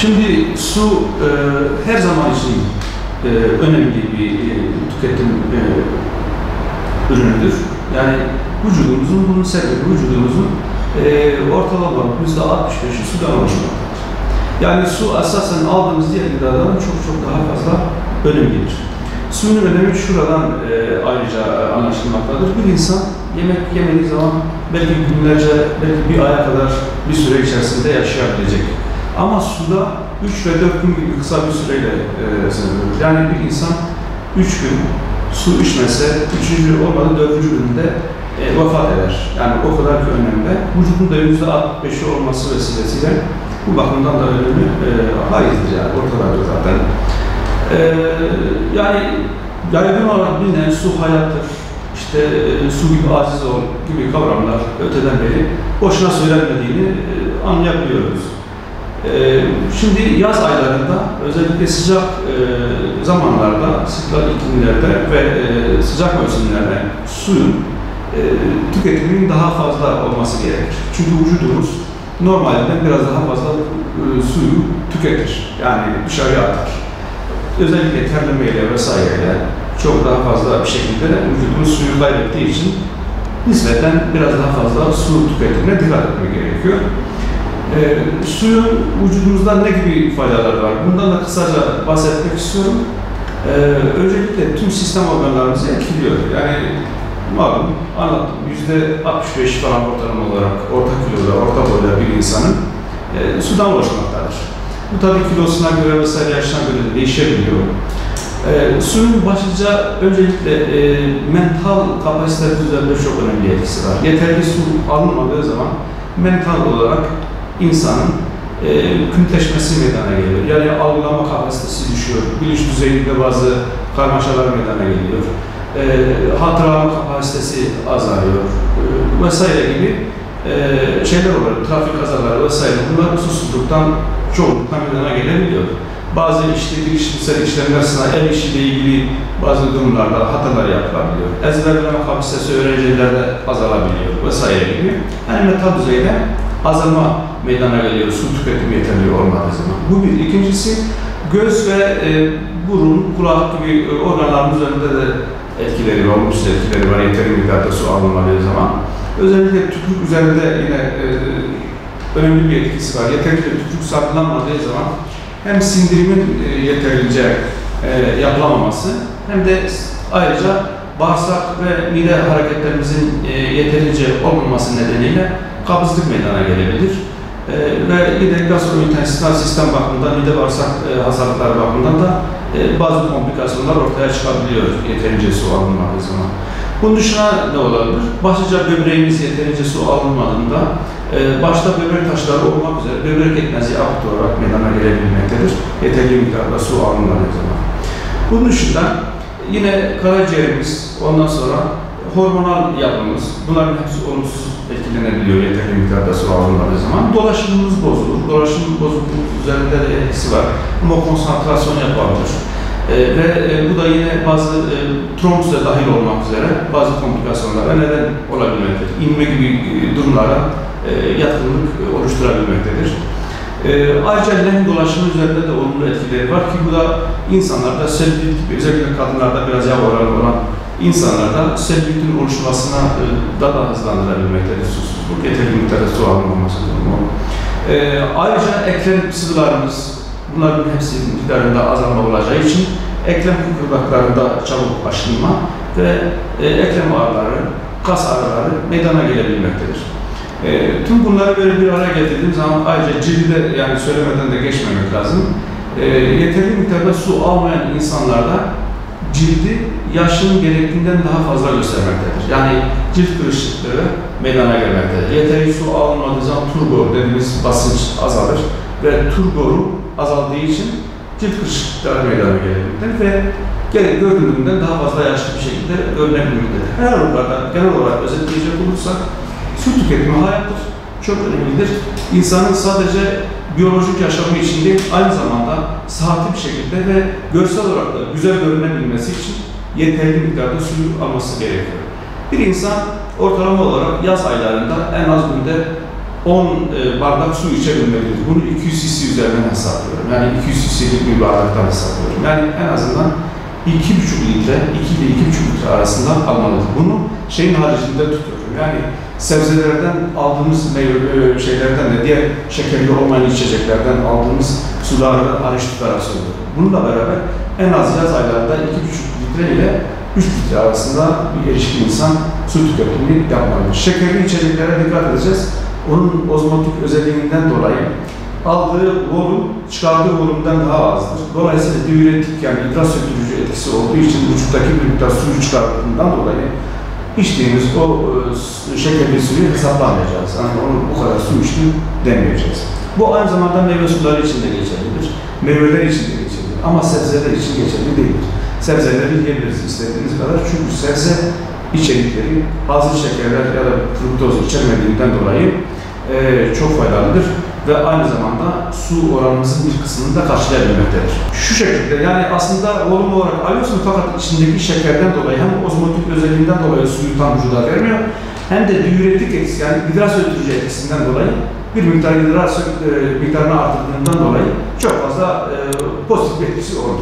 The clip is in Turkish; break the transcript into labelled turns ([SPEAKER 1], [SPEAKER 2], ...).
[SPEAKER 1] Şimdi su her zaman için önemli bir tüketim ürünüdür. Yani vücudumuzun bunun sebebi vücudumuzun ortalama %65'i sudan oluşmaktadır. Yani su esasen aldığımız diğer gıdalardan çok daha fazla önemlidir. Suyun önemi şuradan ayrıca anlaşılmaktadır. Bir insan yemek yemediği zaman belki günlerce, belki bir aya kadar bir süre içerisinde yaşayabilecek. Ama suda 3 ve 4 gün gibi kısa bir süreyle sınırlıdır. Yani bir insan 3 gün su içmese, 3. olmadı 4. günde vefat eder. Yani o kadar ki önemli. Vücudun da %65'i olması vesilesiyle bu bakımdan da önemi hayızdır yani ortadadır zaten. Yani yaygın olarak bilinen su hayattır, işte su gibi aziz ol gibi kavramlar öteden beri boşuna söylenmediğini anlayabiliyoruz. Şimdi yaz aylarında özellikle sıcak zamanlarda, sıcak iklimlerde ve sıcak mevsimlerde suyun tüketiminin daha fazla olması gerekir. Çünkü vücudumuz normalde biraz daha fazla suyu tüketir. Yani dışarıya atar. Özellikle terlemeyle vesaireyle çok daha fazla bir şekilde vücudumuz suyu kaybettiği için nispeten biraz daha fazla su tüketimine dikkat etmek gerekiyor. Suyun vücudumuzda ne gibi faydaları var? Bundan da kısaca bahsetmek istiyorum. Öncelikle tüm sistem organlarımızı etkiliyor. Yani malum anlattım, %65 falan ortalama olarak orta kiloda, orta boyda bir insanın sudan oluşmaktadır. Bu tabii kilosuna göre vesaire yaşına göre değişebiliyor. Suyun başlıca öncelikle mental kapasiteler üzerinde çok önemli etkisi var. Yeterli su alınmadığı zaman mental olarak insanın küntleşmesi meydana geliyor. Yani algılama kapasitesi düşüyor. Bilinç düzeyinde bazı karmaşalar meydana geliyor. Hatırlama kapasitesi azalıyor. Vesaire gibi şeyler olur. Trafik kazaları vesaire. Bunlar susuzluktan çoğunlukla meydana gelebiliyor. Bazı işte girişimsel işlemler sınav, el işiyle ilgili bazı durumlarda hatalar yapılabiliyor. Ezberleme kapasitesi öğrencilerde azalabiliyor vesaire gibi. Yani mental düzeyde azalma meydana geliyor, su tüketimi yeterli olmadığı zaman. Bu bir. İkincisi, göz ve burun, kulak gibi organların üzerinde de etkileri var, olumsuz etkileri var, yeterli miktarda su alınmadığı zaman. Özellikle tükürük üzerinde yine önemli bir etkisi var. Yeterince tükürük salgılanmadığı zaman hem sindirimin yeterince yapılamaması hem de ayrıca bağırsak ve mide hareketlerimizin yeterince olmaması nedeniyle kabızlık meydana gelebilir. Ve yine gastrointestinal sistem bakımından, mide bağırsak hastalıkları bakımından da bazı komplikasyonlar ortaya çıkabiliyor yeterince su alınmadığı zaman. Bunun dışında ne olabilir? Başlıca böbreğimiz yeterince su alınmadığında başta böbrek taşları olmak üzere böbrek yetmezliği akut olarak meydana gelebilmektedir. Yeterli miktarda su alınmadığı zaman. Bunun dışında yine karaciğerimiz, ondan sonra hormonal yapımız, bunların hepsi olumsuz etkilenebiliyor yeterli miktarda su alınmadığı zaman. Dolaşımımız bozulur. Dolaşım bozukluğu üzerinde de etkisi var. Ama konsantrasyon yapabilir. Ve bu da yine bazı trombüse dahil olmak üzere bazı komplikasyonlara neden olabilmektedir. İnme gibi durumlara yatkınlık oluşturabilmektedir. Ayrıca lehim dolaşımı üzerinde de olumlu etkileri var ki bu da insanlarda selülit gibi, özellikle kadınlarda biraz yağ oranı olan insanlarda selülitin oluşmasına daha da hızlandırabilmektedir susuzluk, yeterli miktarda su alınmaması durumu. Ayrıca eklem sıvılarımız, bunların hepsi miktarında azalma olacağı için eklem kıkırdaklarında çabuk aşınma ve eklem ağrıları, kas ağrıları meydana gelebilmektedir. Tüm bunları böyle bir araya getirdiğim zaman ayrıca cilde, yani söylemeden de geçmemek lazım. Yeterli miktarda su almayan insanlarda cildi yaşının gerektiğinden daha fazla göstermektedir. Yani cilt kırışıklığı meydana gelmektedir. Yeterli su alınmadığı zaman turgor dediğimiz basınç azalır ve turgoru azaldığı için cilt kırışıklıkları meydana gelebilmektedir ve göründüğünden daha fazla yaşlı bir şekilde görünebilmektedir. Her halükarda genel olarak özetleyecek olursak su tüketimi hayattır, çok önemlidir. İnsanın sadece biyolojik yaşamı için değil, aynı zamanda sıhhatli bir şekilde ve görsel olarak da güzel görünebilmesi için yeterli miktarda suyu alması gerekiyor. Bir insan ortalama olarak yaz aylarında en az günde 10 bardak su içebilmelidir. Bunu 200 cc üzerinden hesaplıyorum. Yani 200 cc'lik bir bardaktan hesaplıyorum. Yani en azından 2,5 litre, 2 ile 2,5 litre arasında almalıdır. Bunu şeyin haricinde tutuyorum. Yani sebzelerden aldığımız şeylerden de diğer şekerli olmayan içeceklerden aldığımız sulardan hariç tutarak söylüyorum. Bununla beraber en az yaz aylarında 2,5 litre ile 3 litre arasında bir erişkin insan su tüketimini yapmalıdır. Şekerli içeceklere dikkat edeceğiz. Onun ozmotik özelliğinden dolayı aldığı volüm, çıkardığı volümden daha azdır. Dolayısıyla diüretik yani idrar söktürücü etkisi olduğu için vücuttaki bir miktar suyu çıkardığından dolayı içtiğimiz o şekerli suyu hesaplamayacağız. Yani onu bu kadar su içtim demeyeceğiz. Bu aynı zamanda meyve suları için de geçerlidir. Meyveler için de geçerlidir. Ama sebzeler için geçerli değildir. Sebzeleri yiyebiliriz istediğiniz kadar. Çünkü sebze içerikleri hazır şekerler ya da fruktoz içermediğinden dolayı çok faydalıdır ve aynı zamanda su oranımızın bir kısmını da karşılayabilmektedir. Şu şekilde yani aslında olumlu olarak alıyorsunuz fakat içindeki şekerden dolayı hem ozmotik özelliğinden dolayı suyu tam vücuda vermiyor hem de diüretik etkisi yani idrar söktürücü etkisinden dolayı bir miktar idrar miktarını arttırdığından dolayı çok fazla pozitif bir etkisi olur.